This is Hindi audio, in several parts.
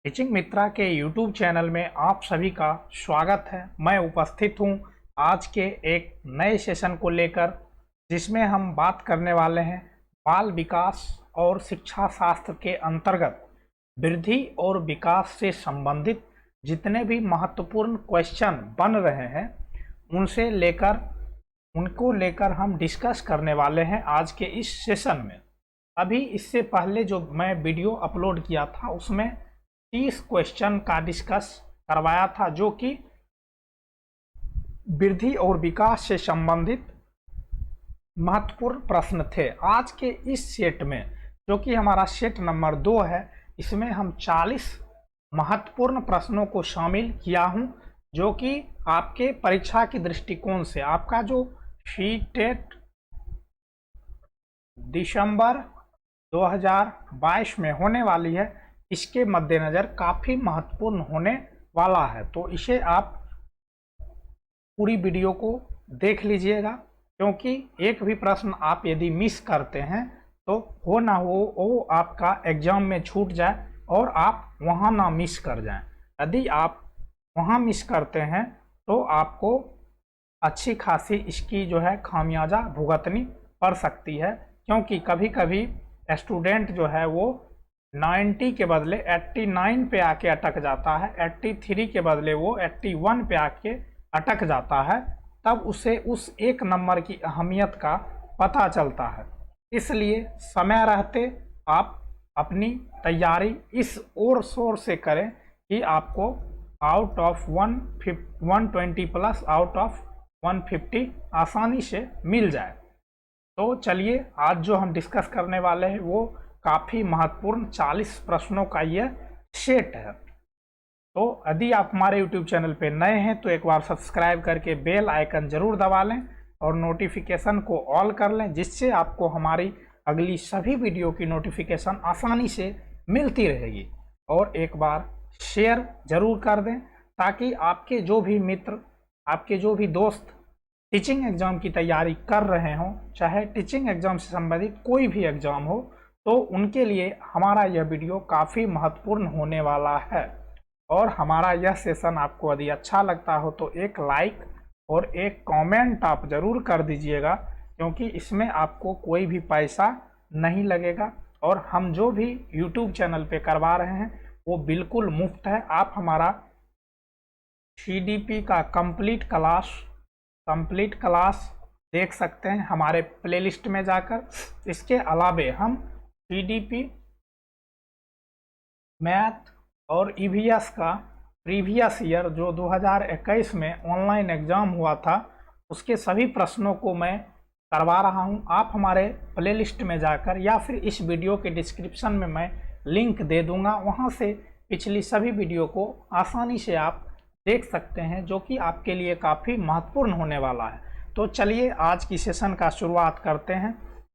टीचिंग मित्रा के YouTube चैनल में आप सभी का स्वागत है। मैं उपस्थित हूं आज के एक नए सेशन को लेकर, जिसमें हम बात करने वाले हैं बाल विकास और शिक्षा शास्त्र के अंतर्गत वृद्धि और विकास से संबंधित जितने भी महत्वपूर्ण क्वेश्चन बन रहे हैं उनको लेकर हम डिस्कस करने वाले हैं आज के इस सेशन में। अभी इससे पहले जो मैं वीडियो अपलोड किया था उसमें 30 क्वेश्चन का डिस्कस करवाया था, जो कि वृद्धि और विकास से संबंधित महत्वपूर्ण प्रश्न थे। आज के इस सेट में, जो कि हमारा सेट नंबर 2 है, इसमें हम 40 महत्वपूर्ण प्रश्नों को शामिल किया हूं, जो कि आपके परीक्षा की दृष्टिकोण से आपका जो सी-टेट दिसंबर 2022 में होने वाली है, इसके मद्देनज़र काफ़ी महत्वपूर्ण होने वाला है। तो इसे आप पूरी वीडियो को देख लीजिएगा, क्योंकि एक भी प्रश्न आप यदि मिस करते हैं तो हो ना हो वो आपका एग्ज़ाम में छूट जाए और आप वहाँ ना मिस कर जाएं। यदि आप वहाँ मिस करते हैं तो आपको अच्छी खासी इसकी जो है खामियाजा भुगतनी पड़ सकती है, क्योंकि कभी कभी स्टूडेंट जो है वो 90 के बदले 89 पे आके अटक जाता है, 83 के बदले वो 81 पे आके अटक जाता है। तब उसे उस एक नंबर की अहमियत का पता चलता है। इसलिए समय रहते आप अपनी तैयारी इस ओर शोर से करें कि आपको out of 120 plus out of 150 आसानी से मिल जाए। तो चलिए, आज जो हम डिस्कस करने वाले हैं वो काफ़ी महत्वपूर्ण 40 प्रश्नों का ये सेट है। तो यदि आप हमारे YouTube चैनल पे नए हैं तो एक बार सब्सक्राइब करके बेल आइकन ज़रूर दबा लें और नोटिफिकेशन को ऑल कर लें, जिससे आपको हमारी अगली सभी वीडियो की नोटिफिकेशन आसानी से मिलती रहेगी। और एक बार शेयर ज़रूर कर दें, ताकि आपके जो भी मित्र, आपके जो भी दोस्त टीचिंग एग्ज़ाम की तैयारी कर रहे हों, चाहे टीचिंग एग्ज़ाम से संबंधित कोई भी एग्ज़ाम हो, तो उनके लिए हमारा यह वीडियो काफ़ी महत्वपूर्ण होने वाला है। और हमारा यह सेशन आपको यदि अच्छा लगता हो तो एक लाइक और एक कमेंट आप ज़रूर कर दीजिएगा, क्योंकि इसमें आपको कोई भी पैसा नहीं लगेगा और हम जो भी YouTube चैनल पे करवा रहे हैं वो बिल्कुल मुफ्त है। आप हमारा CDP का कंप्लीट क्लास देख सकते हैं हमारे प्लेलिस्ट में जाकर। इसके अलावे हम CDP मैथ और EVS का प्रीवियस ईयर जो 2021 में ऑनलाइन एग्ज़ाम हुआ था, उसके सभी प्रश्नों को मैं करवा रहा हूं। आप हमारे प्लेलिस्ट में जाकर, या फिर इस वीडियो के डिस्क्रिप्शन में मैं लिंक दे दूंगा, वहां से पिछली सभी वीडियो को आसानी से आप देख सकते हैं, जो कि आपके लिए काफ़ी महत्वपूर्ण होने वाला है। तो चलिए, आज की सेशन का शुरुआत करते हैं।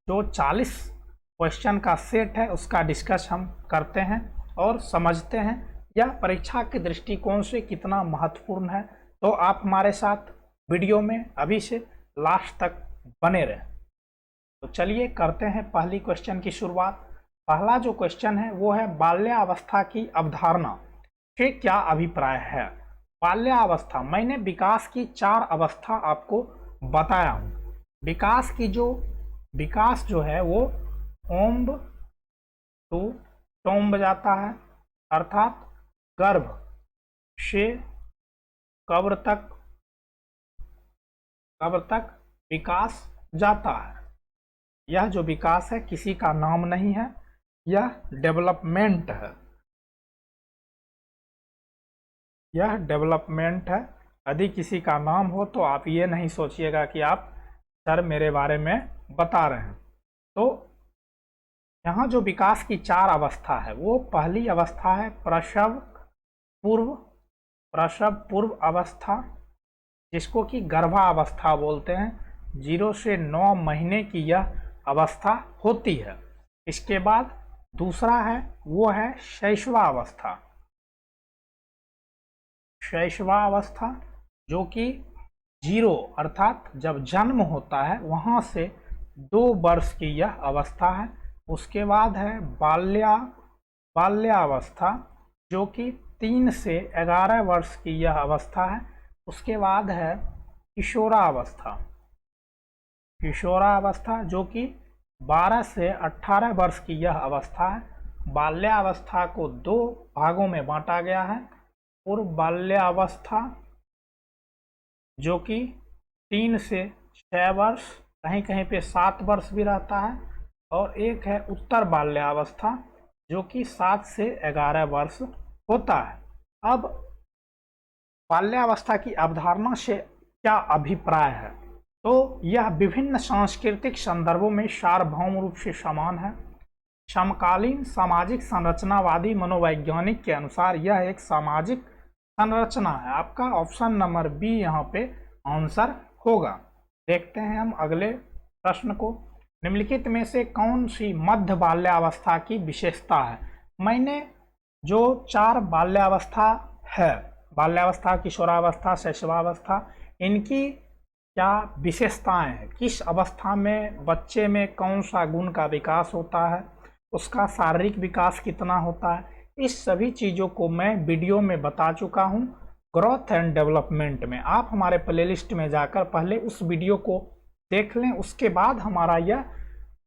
जो 40 क्वेश्चन का सेट है उसका डिस्कस हम करते हैं और समझते हैं यह परीक्षा के दृष्टिकोण से कितना महत्वपूर्ण है। तो आप हमारे साथ वीडियो में अभी से लास्ट तक बने रहें। तो चलिए करते हैं पहली क्वेश्चन की शुरुआत। पहला जो क्वेश्चन है वो है बाल्यावस्था की अवधारणा से क्या अभिप्राय है। बाल्यावस्था, मैंने विकास की 4 अवस्था आपको बताया हूँ। विकास जो है वो ओम्ब टू टोम्ब जाता है, अर्थात गर्भ से कब्र तक विकास जाता है। यह जो विकास है किसी का नाम नहीं है, यह डेवलपमेंट है। यह डेवलपमेंट है। यदि किसी का नाम हो तो आप ये नहीं सोचिएगा कि आप सर मेरे बारे में बता रहे हैं। तो यहाँ जो विकास की 4 अवस्था है, वो पहली अवस्था है प्रसव पूर्व अवस्था, जिसको कि गर्भावस्था बोलते हैं। 0 से 9 महीने की यह अवस्था होती है। इसके बाद दूसरा है वो है शैशवावस्था। शैशवावस्था जो कि 0 अर्थात जब जन्म होता है वहाँ से 2 वर्ष की यह अवस्था है। उसके बाद है बाल्यावस्था, जो कि 3 से 11 वर्ष की यह अवस्था है। उसके बाद है किशोरावस्था। किशोरावस्था जो कि 12 से 18 वर्ष की यह अवस्था है। बाल्यावस्था को 2 भागों में बांटा गया है। पूर्व बाल्यावस्था जो कि 3 से 6 वर्ष, कहीं कहीं पे 7 वर्ष भी रहता है, और एक है उत्तर बाल्यावस्था जो कि 7 से 11 वर्ष होता है। अब बाल्यावस्था की अवधारणा से क्या अभिप्राय है? तो यह विभिन्न सांस्कृतिक संदर्भों में सार्वभौम रूप से समान है। समकालीन सामाजिक संरचनावादी मनोवैज्ञानिक के अनुसार यह एक सामाजिक संरचना है। आपका ऑप्शन नंबर बी यहाँ पे आंसर होगा। देखते हैं हम अगले प्रश्न को। निम्नलिखित में से कौन सी मध्य बाल्यावस्था की विशेषता है? मैंने जो 4 बाल्यावस्था है, बाल्यावस्था, किशोरावस्था, शैशवावस्था, इनकी क्या विशेषताएं हैं, किस अवस्था में बच्चे में कौन सा गुण का विकास होता है, उसका शारीरिक विकास कितना होता है, इस सभी चीज़ों को मैं वीडियो में बता चुका हूं ग्रोथ एंड डेवलपमेंट में। आप हमारे प्लेलिस्ट में जाकर पहले उस वीडियो को देख लें, उसके बाद हमारा यह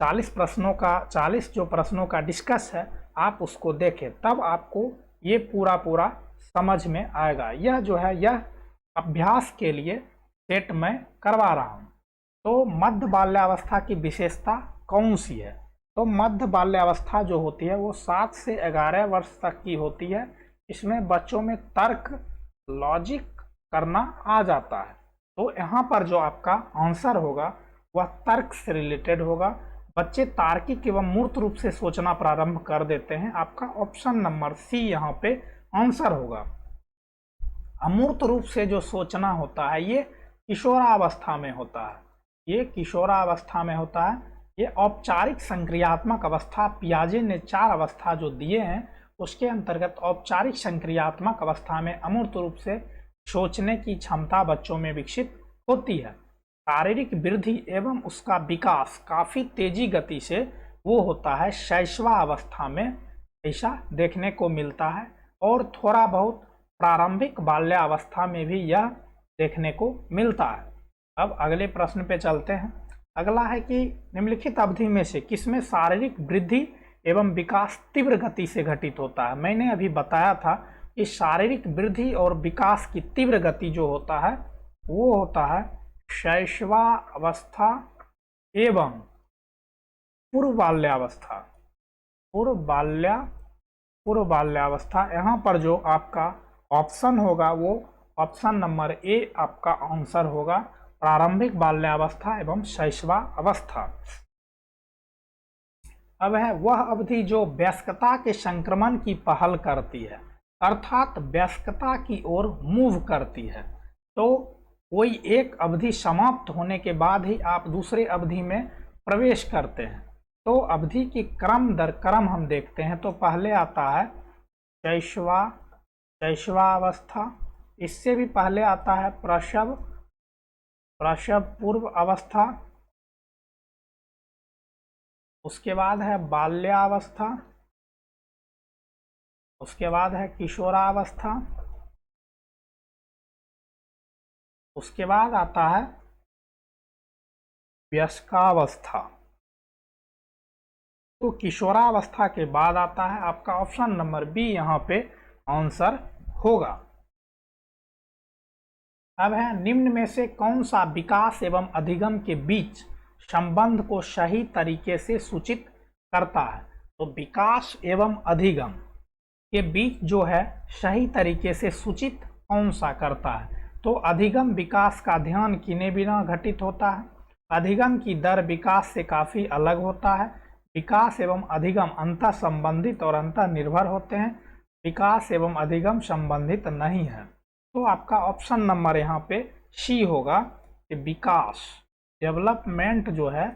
40 जो प्रश्नों का डिस्कस है आप उसको देखें, तब आपको ये पूरा समझ में आएगा। यह जो है यह अभ्यास के लिए सेट मैं करवा रहा हूँ। तो मध्य बाल्यावस्था की विशेषता कौन सी है? तो मध्य बाल्यावस्था जो होती है वो 7 से 11 वर्ष तक की होती है। इसमें बच्चों में तर्क, लॉजिक करना आ जाता है। तो यहाँ पर जो आपका आंसर होगा वह तर्क से रिलेटेड होगा। बच्चे तार्किक एवं मूर्त रूप से सोचना प्रारंभ कर देते हैं। आपका ऑप्शन नंबर सी यहाँ पे आंसर होगा। अमूर्त रूप से जो सोचना होता है ये किशोरावस्था में होता है। ये किशोरावस्था में होता है। ये औपचारिक संक्रियात्मक अवस्था, पियाजे ने 4 अवस्था जो दिए हैं उसके अंतर्गत औपचारिक संक्रियात्मक अवस्था में अमूर्त रूप से सोचने की क्षमता बच्चों में विकसित होती है। शारीरिक वृद्धि एवं उसका विकास काफ़ी तेजी गति से वो होता है शैशवावस्था में, ऐसा देखने को मिलता है। और थोड़ा बहुत प्रारंभिक बाल्यावस्था में भी यह देखने को मिलता है। अब अगले प्रश्न पे चलते हैं। अगला है कि निम्नलिखित अवधि में से किसमें शारीरिक वृद्धि एवं विकास तीव्र गति से घटित होता है? मैंने अभी बताया था कि शारीरिक वृद्धि और विकास की तीव्र गति जो होता है वो होता है शैशवावस्था एवं पूर्व बाल्यावस्था। पूर्व बाल्यावस्था, यहाँ पर जो आपका ऑप्शन होगा वो ऑप्शन नंबर ए आपका आंसर होगा, प्रारंभिक बाल्यावस्था एवं शैशवावस्था। अब है वह अवधि जो वयस्कता के संक्रमण की पहल करती है, अर्थात वयस्कता की ओर मूव करती है। तो कोई एक अवधि समाप्त होने के बाद ही आप दूसरे अवधि में प्रवेश करते हैं। तो अवधि की क्रम दर क्रम हम देखते हैं। तो पहले आता है शैशवावस्था, इससे भी पहले आता है प्रसव पूर्व अवस्था, उसके बाद है बाल्यावस्था, उसके बाद है किशोरावस्था, उसके बाद आता है वयस्कावस्था। तो किशोरावस्था के बाद आता है आपका ऑप्शन नंबर बी, यहाँ पे आंसर होगा। अब है निम्न में से कौन सा विकास एवं अधिगम के बीच संबंध को सही तरीके से सूचित करता है? तो विकास एवं अधिगम के बीच जो है सही तरीके से सूचित कौन सा करता है? तो अधिगम विकास का ध्यान किए बिना घटित होता है। अधिगम की दर विकास से काफ़ी अलग होता है। विकास एवं अधिगम अंतः संबंधित और अंतः निर्भर होते हैं। विकास एवं अधिगम संबंधित नहीं है। तो आपका ऑप्शन नंबर यहाँ पे सी होगा कि विकास, डेवलपमेंट जो है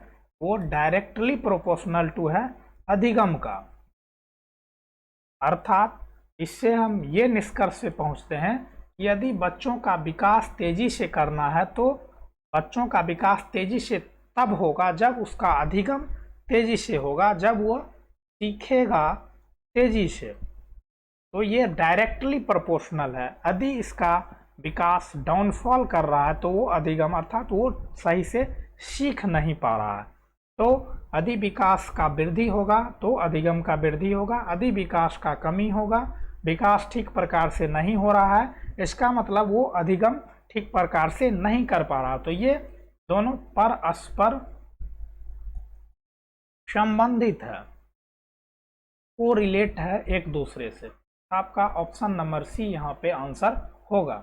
वो डायरेक्टली प्रोपोर्शनल टू है अधिगम का। अर्थात इससे हम ये निष्कर्ष पे पहुँचते हैं कि यदि बच्चों का विकास तेजी से करना है तो बच्चों का विकास तेजी से तब होगा जब उसका अधिगम तेजी से होगा, जब वो सीखेगा तेजी से। तो ये डायरेक्टली प्रोपोर्शनल है। यदि इसका विकास डाउनफॉल कर रहा है तो वो अधिगम अर्थात वो सही से सीख नहीं पा रहा है। तो यदि विकास का वृद्धि होगा तो अधिगम का वृद्धि होगा, यदि विकास का कमी होगा, विकास ठीक प्रकार से नहीं हो रहा है, इसका मतलब वो अधिगम ठीक प्रकार से नहीं कर पा रहा। तो ये दोनों परस्पर संबंधित है, को रिलेट है एक दूसरे से। आपका ऑप्शन नंबर सी यहाँ पे आंसर होगा।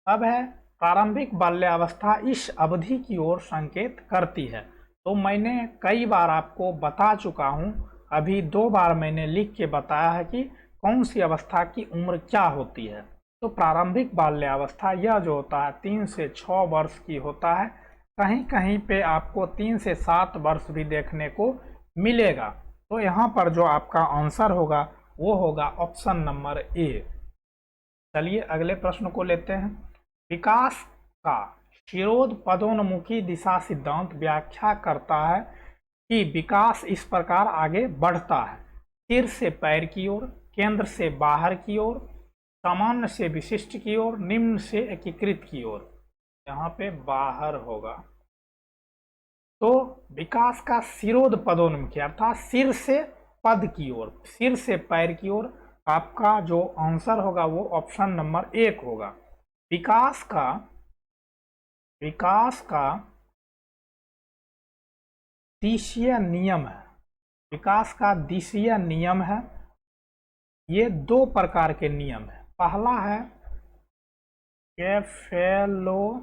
अब है प्रारंभिक बाल्यावस्था इस अवधि की ओर संकेत करती है। तो मैंने कई बार आपको बता चुका हूँ, अभी 2 बार मैंने लिख के बताया है कि कौन सी अवस्था की उम्र क्या होती है। तो प्रारंभिक बाल्यावस्था यह जो होता है 3 से 6 वर्ष की होता है, कहीं कहीं पे आपको 3 से 7 वर्ष भी देखने को मिलेगा। तो यहाँ पर जो आपका आंसर होगा वो होगा ऑप्शन नंबर ए। चलिए अगले प्रश्न को लेते हैं। विकास का शिरोध पदोन्मुखी दिशा सिद्धांत व्याख्या करता है कि विकास इस प्रकार आगे बढ़ता है: सिर से पैर की ओर, केंद्र से बाहर की ओर, सामान्य से विशिष्ट की ओर, निम्न से एकीकृत की ओर। यहाँ पे बाहर होगा। तो विकास का शिरोध पदोन्मुखी अर्थात सिर से पद की ओर, सिर से पैर की ओर, आपका जो आंसर होगा वो ऑप्शन नंबर 1 होगा। विकास का दिशीय नियम है, विकास का दिशीय नियम है। ये 2 प्रकार के नियम है। पहला है केफेलोकौडल,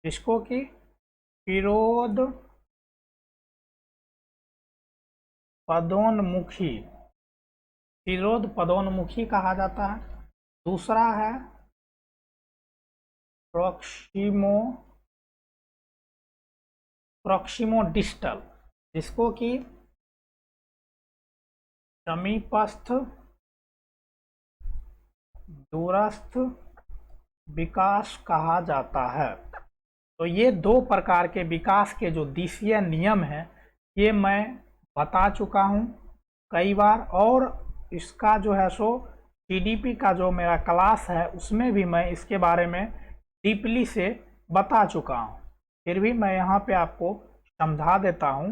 जिसको कि शिरोध पदोन्मुखी, शिरोध पदोन्मुखी कहा जाता है। दूसरा है प्रॉक्सिमोडिस्टल, जिसको कि समीपस्थ दूरस्थ विकास कहा जाता है। तो ये 2 प्रकार के विकास के जो दिशीय नियम है ये मैं बता चुका हूँ कई बार, और इसका जो है सो टीडीपी का जो मेरा क्लास है उसमें भी मैं इसके बारे में डीपली से बता चुका हूँ। फिर भी मैं यहाँ पे आपको समझा देता हूँ।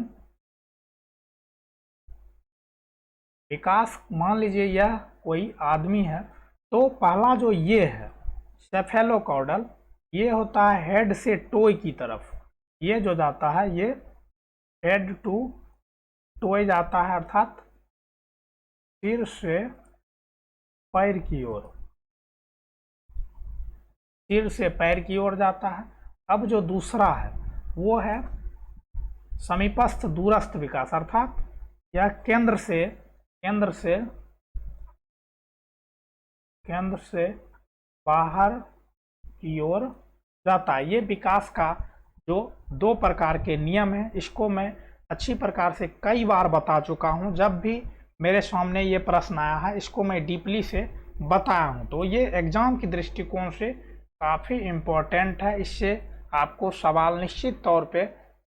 विकास, मान लीजिए यह कोई आदमी है, तो पहला जो ये है सेफेलोकॉर्डल, ये होता है हेड से टोय की तरफ, ये जो जाता है ये हेड टू टोय जाता है, अर्थात सिर से पैर की ओर, सिर से पैर की ओर जाता है। अब जो दूसरा है वो है समीपस्थ दूरस्थ विकास, अर्थात यह केंद्र से बाहर की ओर जाता है। ये विकास का जो 2 प्रकार के नियम है, इसको मैं अच्छी प्रकार से कई बार बता चुका हूँ। जब भी मेरे सामने ये प्रश्न आया है इसको मैं डीपली से बताया हूँ। तो ये एग्जाम की दृष्टिकोण से काफ़ी इम्पोर्टेंट है, इससे आपको सवाल निश्चित तौर पे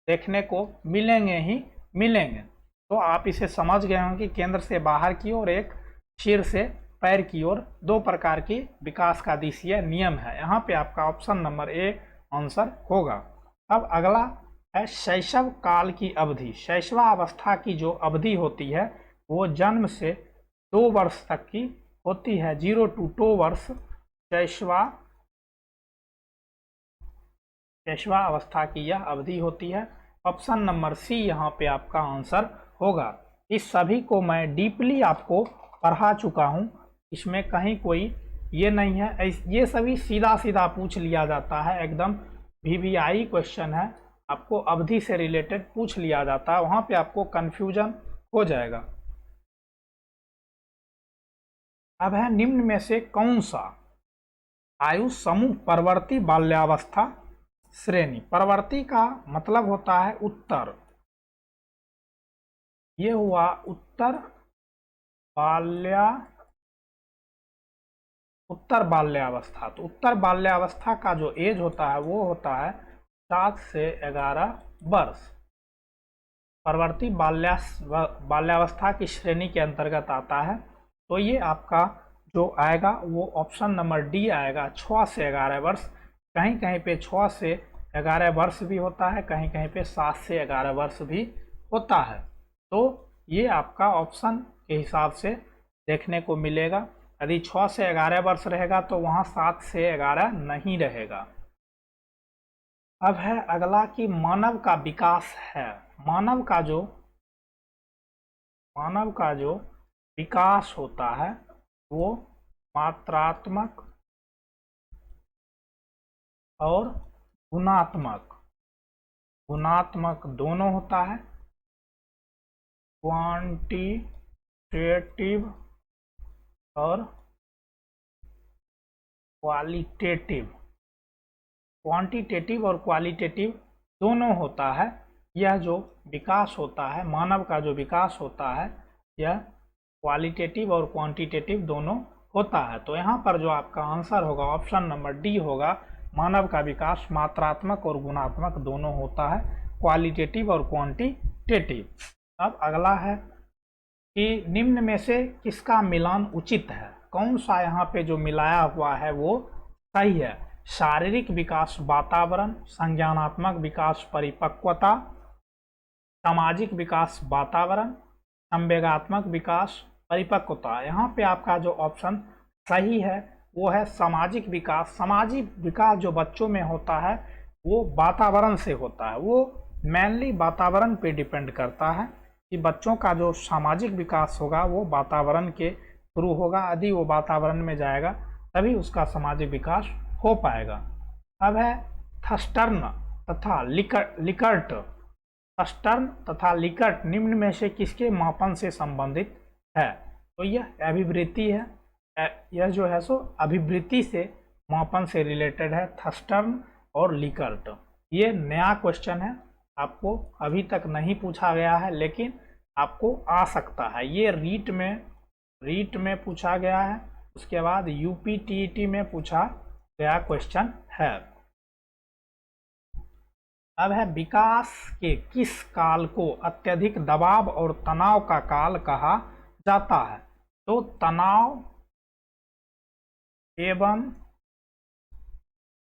देखने को मिलेंगे ही मिलेंगे। तो आप इसे समझ गए हों कि केंद्र से बाहर की ओर एक, सिर से पैर की ओर 2 प्रकार की विकास का दिशीय नियम है। यहाँ पे आपका ऑप्शन नंबर ए आंसर होगा। अब अगला है शैशव काल की अवधि। शैशवावस्था की जो अवधि होती है वो जन्म से 2 वर्ष तक की होती है। 0 to 2 वर्ष शैशवावस्था की यह अवधि होती है। ऑप्शन नंबर सी यहाँ पे आपका आंसर होगा। इस सभी को मैं डीपली आपको पढ़ा चुका हूँ, इसमें कहीं कोई ये नहीं है। ये सभी सीधा सीधा पूछ लिया जाता है, एकदम वीवीआई क्वेश्चन है, आपको अवधि से रिलेटेड पूछ लिया जाता है, वहाँ पे आपको कन्फ्यूजन हो जाएगा। अब है निम्न में से कौन सा आयु समूह परवर्ती बाल्यावस्था श्रेणी। परवर्ती का मतलब होता है उत्तर, ये हुआ उत्तर बाल्यावस्था। तो उत्तर बाल्यावस्था का जो एज होता है वो होता है 7 से 11 वर्ष। प्रवर्ती बाल्यावस्था की श्रेणी के अंतर्गत आता है। तो ये आपका जो आएगा वो ऑप्शन नंबर डी आएगा, 6 से 11 वर्ष। कहीं कहीं पे 6 से 11 वर्ष भी होता है, कहीं कहीं पे 7 से 11 वर्ष भी होता है। तो ये आपका ऑप्शन के हिसाब से देखने को मिलेगा। यदि 6 से 11 वर्ष रहेगा तो वहाँ 7 से 11 नहीं रहेगा। अब है अगला कि मानव का विकास है। मानव का जो विकास होता है वो मात्रात्मक और गुणात्मक दोनों होता है। क्वांटिटेटिव और क्वालिटेटिव दोनों होता है। यह जो विकास होता है, मानव का जो विकास होता है, यह क्वालिटेटिव और क्वांटिटेटिव दोनों होता है। तो यहाँ पर जो आपका आंसर होगा ऑप्शन नंबर डी होगा। मानव का विकास मात्रात्मक और गुणात्मक दोनों होता है, क्वालिटेटिव और क्वांटिटेटिव। अब अगला है कि निम्न में से किसका मिलान उचित है। कौन सा यहाँ पे जो मिलाया हुआ है वो सही है। शारीरिक विकास वातावरण, संज्ञानात्मक विकास परिपक्वता, सामाजिक विकास वातावरण, संवेगात्मक विकास परिपक्वता। यहाँ पे आपका जो ऑप्शन सही है वो है सामाजिक विकास। सामाजिक विकास जो बच्चों में होता है वो वातावरण से होता है, वो मेनली वातावरण पे डिपेंड करता है कि बच्चों का जो सामाजिक विकास होगा वो वातावरण के थ्रू होगा। यदि वो वातावरण में जाएगा तभी उसका सामाजिक विकास हो पाएगा। अब है थर्स्टन तथा लिकर्ट। थर्स्टन तथा लिकर्ट निम्न में से किसके मापन से संबंधित है। तो यह अभिवृत्ति है, यह जो है सो अभिवृत्ति से मापन से रिलेटेड है, थर्स्टन और लिकर्ट। ये नया क्वेश्चन है, आपको अभी तक नहीं पूछा गया है लेकिन आपको आ सकता है। ये रीट में पूछा गया है, उसके बाद यूपीटीईटी में पूछा गया क्वेश्चन है। अब है विकास के किस काल को अत्यधिक दबाव और तनाव का काल कहा जाता है। तो तनाव एवं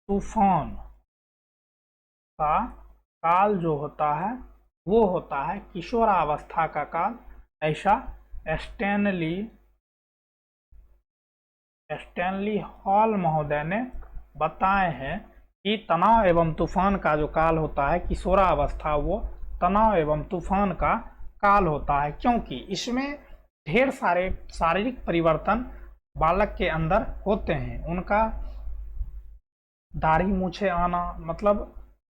तूफान का काल जो होता है वो होता है किशोरावस्था का काल। ऐसा स्टैनली हॉल महोदय ने बताए हैं कि तनाव एवं तूफान का जो काल होता है किशोरावस्था, वो तनाव एवं तूफान का काल होता है, क्योंकि इसमें ढेर सारे शारीरिक परिवर्तन बालक के अंदर होते हैं। उनका दाढ़ी मूछे आना, मतलब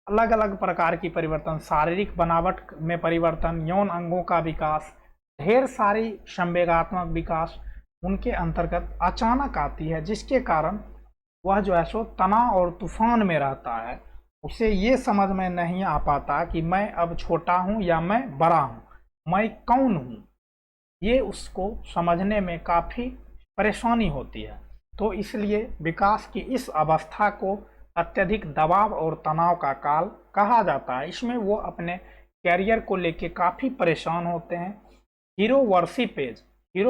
अलग अलग प्रकार की परिवर्तन, शारीरिक बनावट में परिवर्तन, यौन अंगों का विकास, ढेर सारी संवेगात्मक विकास उनके अंतर्गत अचानक आती है, जिसके कारण वह जो है सो तनाव और तूफान में रहता है। उसे ये समझ में नहीं आ पाता कि मैं अब छोटा हूँ या मैं बड़ा हूँ, मैं कौन हूँ। ये उसको समझने में काफ़ी परेशानी होती है। तो इसलिए विकास की इस अवस्था को अत्यधिक दबाव और तनाव का काल कहा जाता है। इसमें वो अपने कैरियर को लेके काफ़ी परेशान होते हैं। हीरो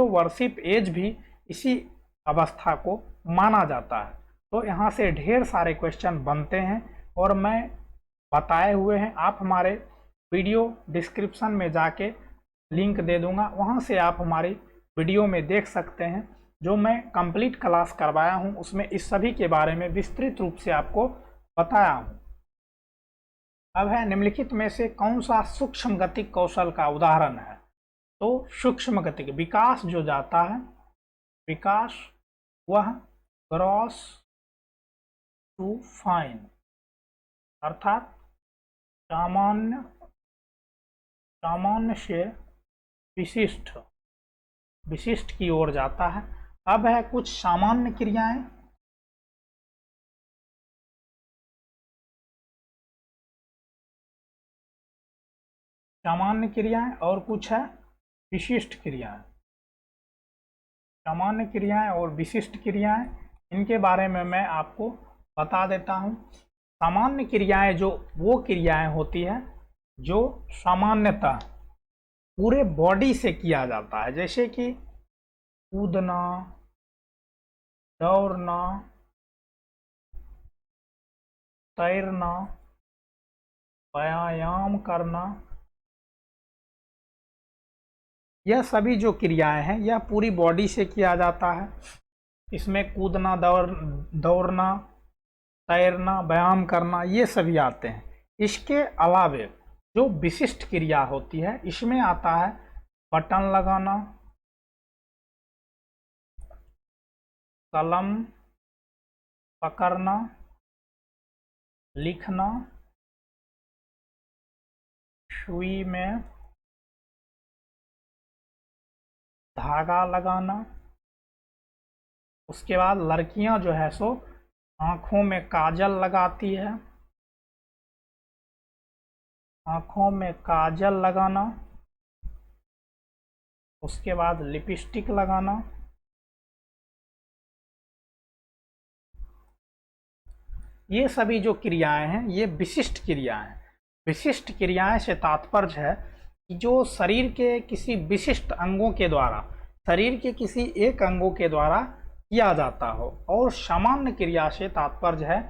वर्शिप एज भी इसी अवस्था को माना जाता है। तो यहाँ से ढेर सारे क्वेश्चन बनते हैं और मैं बताए हुए हैं, आप हमारे वीडियो डिस्क्रिप्शन में जाके लिंक दे दूंगा, वहाँ से आप हमारी वीडियो में देख सकते हैं। जो मैं कंप्लीट क्लास करवाया हूँ उसमें इस सभी के बारे में विस्तृत रूप से आपको बताया हूँ। अब है निम्नलिखित में से कौन सा सूक्ष्म गतिक कौशल का उदाहरण है। तो सूक्ष्म गतिक विकास जो जाता है, विकास वह ग्रॉस टू फाइन अर्थात सामान्य से विशिष्ट की ओर जाता है। अब है कुछ सामान्य क्रियाएं। सामान्य क्रियाएं और कुछ है विशिष्ट क्रियाएं। सामान्य क्रियाएं और विशिष्ट क्रियाएं, इनके बारे में मैं आपको बता देता हूं। सामान्य क्रियाएं जो वो क्रियाएं होती है जो सामान्यतः पूरे बॉडी से किया जाता है, जैसे कि कूदना, दौड़ना, तैरना, व्यायाम करना, यह सभी जो क्रियाएं हैं यह पूरी बॉडी से किया जाता है। इसमें कूदना, दौड़ना, तैरना, व्यायाम करना ये सभी आते हैं। इसके अलावे जो विशिष्ट क्रिया होती है इसमें आता है बटन लगाना, कलम पकड़ना, लिखना, सुई में धागा लगाना। उसके बाद लड़कियां जो है सो आँखों में काजल लगाती है, आँखों में काजल लगाना। उसके बाद लिपस्टिक लगाना। ये सभी जो क्रियाएं हैं ये विशिष्ट क्रियाएं हैं। विशिष्ट क्रियाएं से तात्पर्य है कि जो शरीर के किसी विशिष्ट अंगों के द्वारा, शरीर के किसी एक अंगों के द्वारा किया जाता हो। और सामान्य क्रिया से तात्पर्य है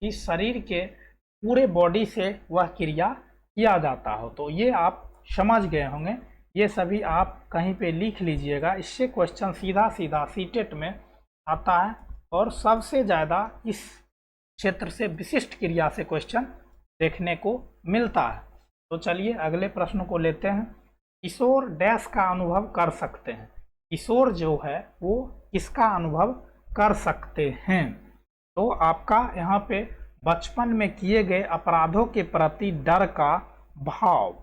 कि शरीर के पूरे बॉडी से वह क्रिया किया जाता हो। तो ये आप समझ गए होंगे, ये सभी आप कहीं पे लिख लीजिएगा। इससे क्वेश्चन सीधा सीधा सीटेट में आता है और सबसे ज़्यादा इस क्षेत्र से विशिष्ट क्रिया से क्वेश्चन देखने को मिलता है। तो चलिए अगले प्रश्न को लेते हैं। किशोर डैश का अनुभव कर सकते हैं। किशोर जो है वो किसका अनुभव कर सकते हैं? तो आपका यहाँ पे बचपन में किए गए अपराधों के प्रति डर का भाव,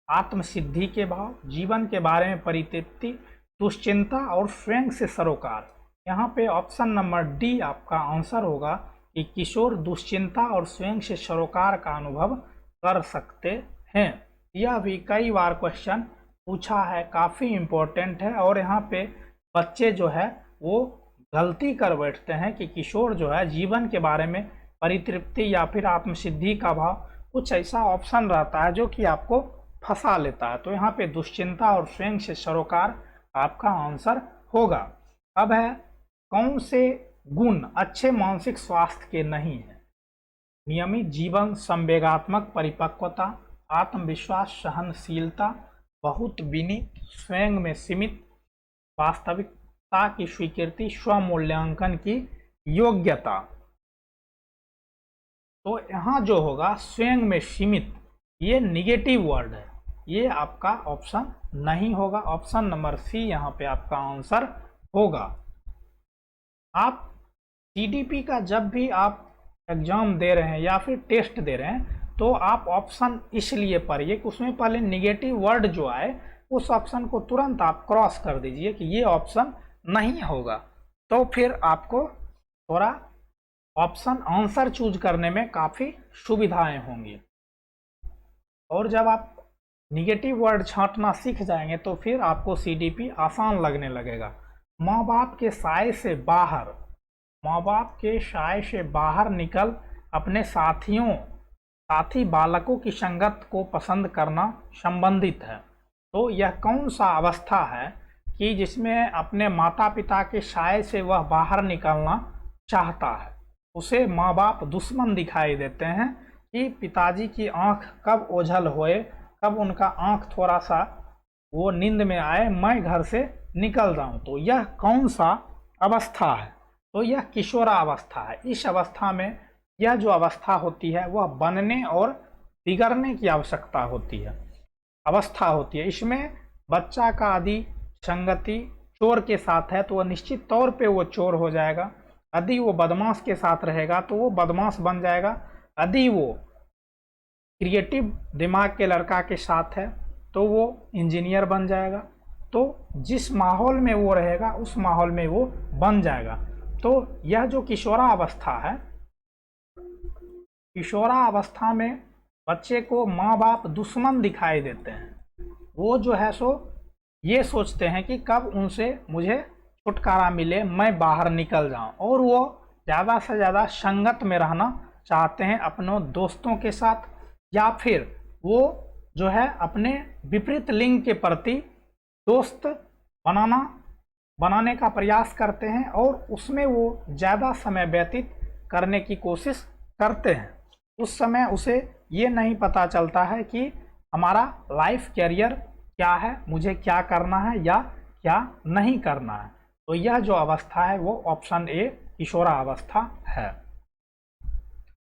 आत्मसिद्धि के भाव, जीवन के बारे में परितृप्ति, दुश्चिंता और स्वयं से सरोकार। यहाँ पे ऑप्शन नंबर डी आपका आंसर होगा कि किशोर दुश्चिंता और स्वयं से सरोकार का अनुभव कर सकते हैं। यह भी कई बार क्वेश्चन पूछा है, काफ़ी इम्पोर्टेंट है। और यहाँ पे बच्चे जो है वो गलती कर बैठते हैं कि किशोर जो है जीवन के बारे में परितृप्ति या फिर आत्मसिद्धि का भाव, कुछ ऐसा ऑप्शन रहता है जो कि आपको फंसा लेता है। तो यहाँ पे दुश्चिंता और स्वयं से सरोकार आपका आंसर होगा। अब है कौन से गुण अच्छे मानसिक स्वास्थ्य के नहीं है? नियमित जीवन, संवेगात्मक परिपक्वता, आत्मविश्वास, सहनशीलता, बहुत विनीत, स्वयं में सीमित, वास्तविकता की स्वीकृति, स्वमूल्यांकन की योग्यता। तो यहाँ जो होगा स्वयं में सीमित, ये निगेटिव वर्ड है, ये आपका ऑप्शन नहीं होगा। ऑप्शन नंबर सी यहाँ पे आपका आंसर होगा। आप सीडीपी का जब भी आप एग्जाम दे रहे हैं या फिर टेस्ट दे रहे हैं तो आप ऑप्शन इसलिए पढ़िए कि उसमें पहले निगेटिव वर्ड जो आए उस ऑप्शन को तुरंत आप क्रॉस कर दीजिए कि ये ऑप्शन नहीं होगा। तो फिर आपको थोड़ा ऑप्शन आंसर चूज करने में काफ़ी सुविधाएं होंगी। और जब आप निगेटिव वर्ड छांटना सीख जाएंगे तो फिर आपको सीडीपी आसान लगने लगेगा। माँ बाप के साए से बाहर, माँ बाप के साए से बाहर निकल अपने साथी बालकों की संगत को पसंद करना संबंधित है। तो यह कौन सा अवस्था है कि जिसमें अपने माता पिता के साए से वह बाहर निकलना चाहता है? उसे माँ बाप दुश्मन दिखाई देते हैं कि पिताजी की आंख कब ओझल होए, कब उनका आंख थोड़ा सा वो नींद में आए, मैं घर से निकल जाऊं। तो यह कौन सा अवस्था है? तो यह किशोरावस्था है। इस अवस्था में यह जो अवस्था होती है वह बनने और बिगड़ने की आवश्यकता होती है, अवस्था होती है। इसमें बच्चा का यदि संगति चोर के साथ है तो वह निश्चित तौर पे वो चोर हो जाएगा। यदि वो बदमाश के साथ रहेगा तो वो बदमाश बन जाएगा। यदि वो क्रिएटिव दिमाग के लड़का के साथ है तो वो इंजीनियर बन जाएगा। तो जिस माहौल में वो रहेगा उस माहौल में वो बन जाएगा। तो यह जो किशोरावस्था है, किशोरावस्था में बच्चे को माँ बाप दुश्मन दिखाई देते हैं। वो जो है सो ये सोचते हैं कि कब उनसे मुझे छुटकारा मिले, मैं बाहर निकल जाऊं। और वो ज़्यादा से ज़्यादा संगत में रहना चाहते हैं अपनों दोस्तों के साथ, या फिर वो जो है अपने विपरीत लिंग के प्रति दोस्त बनाने का प्रयास करते हैं और उसमें वो ज़्यादा समय व्यतीत करने की कोशिश करते हैं। उस समय उसे ये नहीं पता चलता है कि हमारा लाइफ कैरियर क्या है, मुझे क्या करना है या क्या नहीं करना है। तो यह जो अवस्था है वो ऑप्शन ए किशोरावस्था है।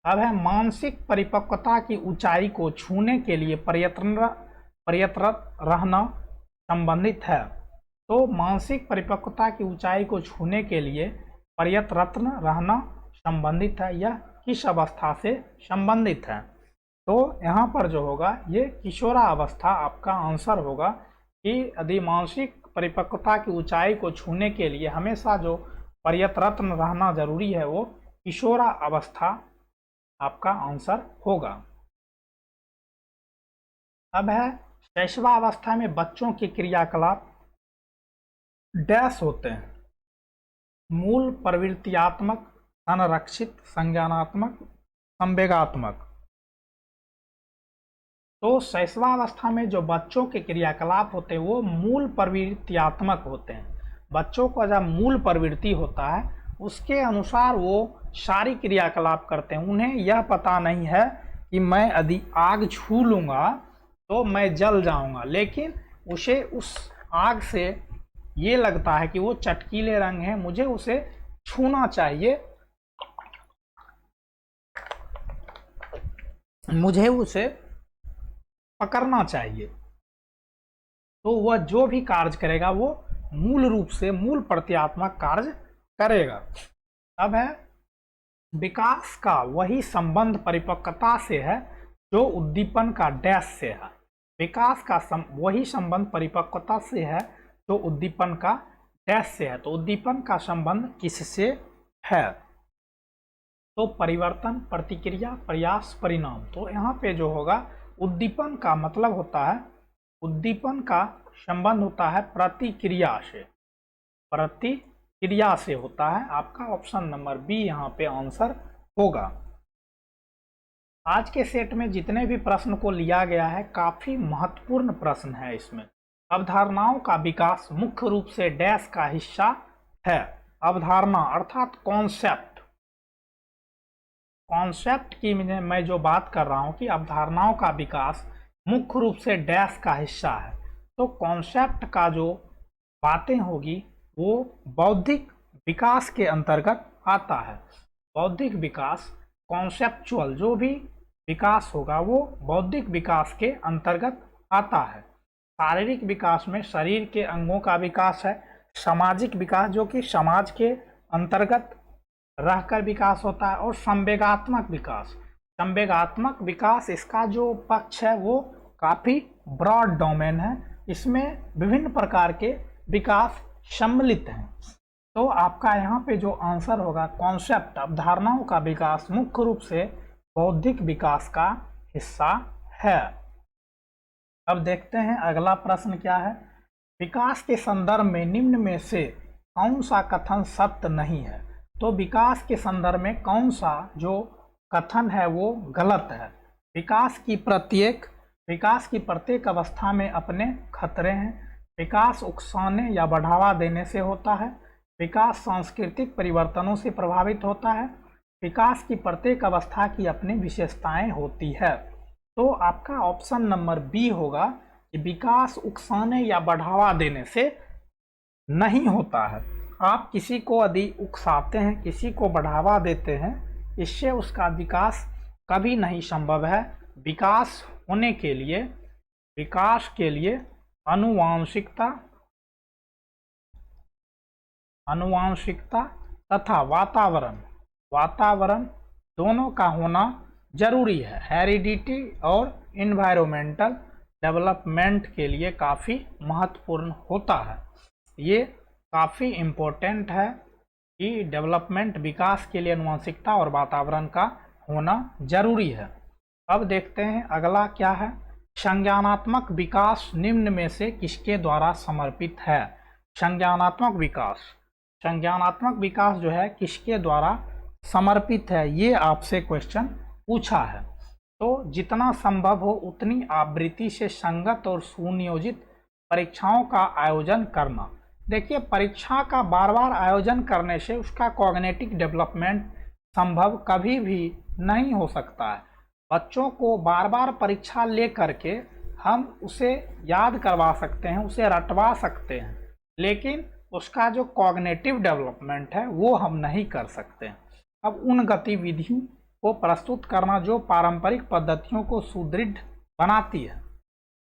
अब है मानसिक परिपक्वता की ऊंचाई को छूने के लिए प्रयत्नरत रहना संबंधित है। तो मानसिक परिपक्वता की ऊंचाई को छूने के लिए प्रयत्नरत रहना संबंधित है, यह किस अवस्था से संबंधित है? तो यहाँ पर जो होगा ये किशोरावस्था आपका आंसर होगा कि यदि मानसिक परिपक्वता की ऊंचाई को छूने के लिए हमेशा जो प्रयत्नरत रहना जरूरी है वो किशोरावस्था आपका आंसर होगा। अब है शैशवावस्था में बच्चों के क्रियाकलाप डैश होते हैं, मूल, प्रवृत्तियात्मक, संरक्षित, संज्ञानात्मक, संवेगात्मक। तो शैशवावस्था में जो बच्चों के क्रियाकलाप होते हैं वो मूल प्रवृत्तियात्मक होते हैं। बच्चों का जब मूल प्रवृत्ति होता है उसके अनुसार वो सारी क्रियाकलाप करते हैं। उन्हें यह पता नहीं है कि मैं यदि आग छू लूँगा तो मैं जल जाऊँगा, लेकिन उसे उस आग से ये लगता है कि वो चटकीले रंग है, मुझे उसे छूना चाहिए, मुझे उसे पकड़ना चाहिए। तो वह जो भी कार्य करेगा वो मूल रूप से मूल प्रत्यात्मक कार्य करेगा। अब है विकास का वही संबंध परिपक्वता से है जो उद्दीपन का डैश से है। विकास का वही संबंध परिपक्वता से है जो उद्दीपन का डैश से है। तो उद्दीपन का संबंध किससे है? तो परिवर्तन, प्रतिक्रिया, प्रयास, परिणाम। तो यहाँ पे जो होगा उद्दीपन का मतलब होता है, उद्दीपन का संबंध होता है प्रतिक्रिया से, प्रतिक्रिया से होता है। आपका ऑप्शन नंबर बी यहाँ पे आंसर होगा। आज के सेट में जितने भी प्रश्न को लिया गया है काफी महत्वपूर्ण प्रश्न है। इसमें अवधारणाओं का विकास मुख्य रूप से डैश का हिस्सा है। अवधारणा अर्थात कॉन्सेप्ट, कॉन्सेप्ट की मैं जो बात कर रहा हूं कि अवधारणाओं का विकास मुख्य रूप से डैश का हिस्सा है। तो कॉन्सेप्ट का जो बातें होगी वो बौद्धिक विकास के अंतर्गत आता है। बौद्धिक विकास, कॉन्सेप्चुअल जो भी विकास होगा वो बौद्धिक विकास के अंतर्गत आता है। शारीरिक विकास में शरीर के अंगों का विकास है। सामाजिक विकास जो कि समाज के अंतर्गत रहकर विकास होता है। और संवेगात्मक विकास, संवेगात्मक विकास इसका जो पक्ष है वो काफ़ी ब्रॉड डोमेन है। इसमें विभिन्न प्रकार के विकास सम्मिलित हैं। तो आपका यहाँ पे जो आंसर होगा कॉन्सेप्ट, अवधारणाओं का विकास मुख्य रूप से बौद्धिक विकास का हिस्सा है। अब देखते हैं अगला प्रश्न क्या है। विकास के संदर्भ में निम्न में से कौन सा कथन सत्य नहीं है? तो विकास के संदर्भ में कौन सा जो कथन है वो गलत है? विकास की प्रत्येक अवस्था में अपने खतरे हैं। विकास उकसाने या बढ़ावा देने से होता है। विकास सांस्कृतिक परिवर्तनों से प्रभावित होता है। विकास की प्रत्येक अवस्था की अपनी विशेषताएं होती है। तो आपका ऑप्शन नंबर बी होगा कि विकास उकसाने या बढ़ावा देने से नहीं होता है। आप किसी को यदि उकसाते हैं, किसी को बढ़ावा देते हैं, इससे उसका विकास कभी नहीं संभव है। विकास होने के लिए, विकास के लिए आनुवांशिकता तथा वातावरण दोनों का होना जरूरी है। हेरिडिटी और इन्वायरमेंटल डेवलपमेंट के लिए काफ़ी महत्वपूर्ण होता है। ये काफ़ी इम्पोर्टेंट है कि डेवलपमेंट, विकास के लिए आनुवंशिकता और वातावरण का होना जरूरी है। अब देखते हैं अगला क्या है। संज्ञानात्मक विकास निम्न में से किसके द्वारा समर्पित है? संज्ञानात्मक विकास जो है किसके द्वारा समर्पित है, ये आपसे क्वेश्चन पूछा है। तो जितना संभव हो उतनी आवृत्ति से संगत और सुनियोजित परीक्षाओं का आयोजन करना। देखिए, परीक्षा का बार बार आयोजन करने से उसका कॉग्निटिव डेवलपमेंट संभव कभी भी नहीं हो सकता है। बच्चों को बार बार परीक्षा ले करके हम उसे याद करवा सकते हैं, उसे रटवा सकते हैं, लेकिन उसका जो कॉग्निटिव डेवलपमेंट है वो हम नहीं कर सकते। अब उन गतिविधियों को प्रस्तुत करना जो पारंपरिक पद्धतियों को सुदृढ़ बनाती है,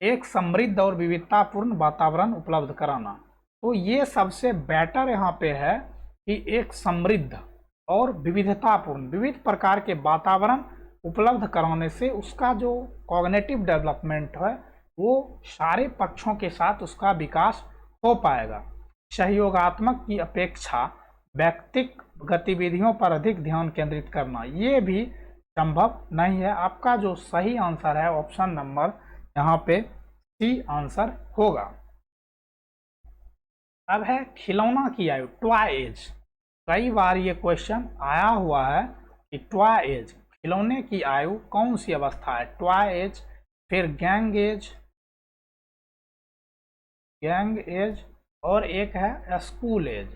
एक समृद्ध और विविधतापूर्ण वातावरण उपलब्ध कराना। तो ये सबसे बेटर यहाँ पे है कि एक समृद्ध और विविधतापूर्ण, विविध प्रकार के वातावरण उपलब्ध कराने से उसका जो कॉग्निटिव डेवलपमेंट है वो सारे पक्षों के साथ उसका विकास हो पाएगा। सहयोगात्मक की अपेक्षा व्यक्तिगत गतिविधियों पर अधिक ध्यान केंद्रित करना, ये भी संभव नहीं है। आपका जो सही आंसर है ऑप्शन नंबर यहाँ पे सी आंसर होगा। अब है खिलौना की आयु, टॉय एज। कई बार ये क्वेश्चन आया हुआ है कि टॉय एज, खिलौने की आयु कौन सी अवस्था है? टॉय एज, फिर गैंग एज और एक है स्कूल एज।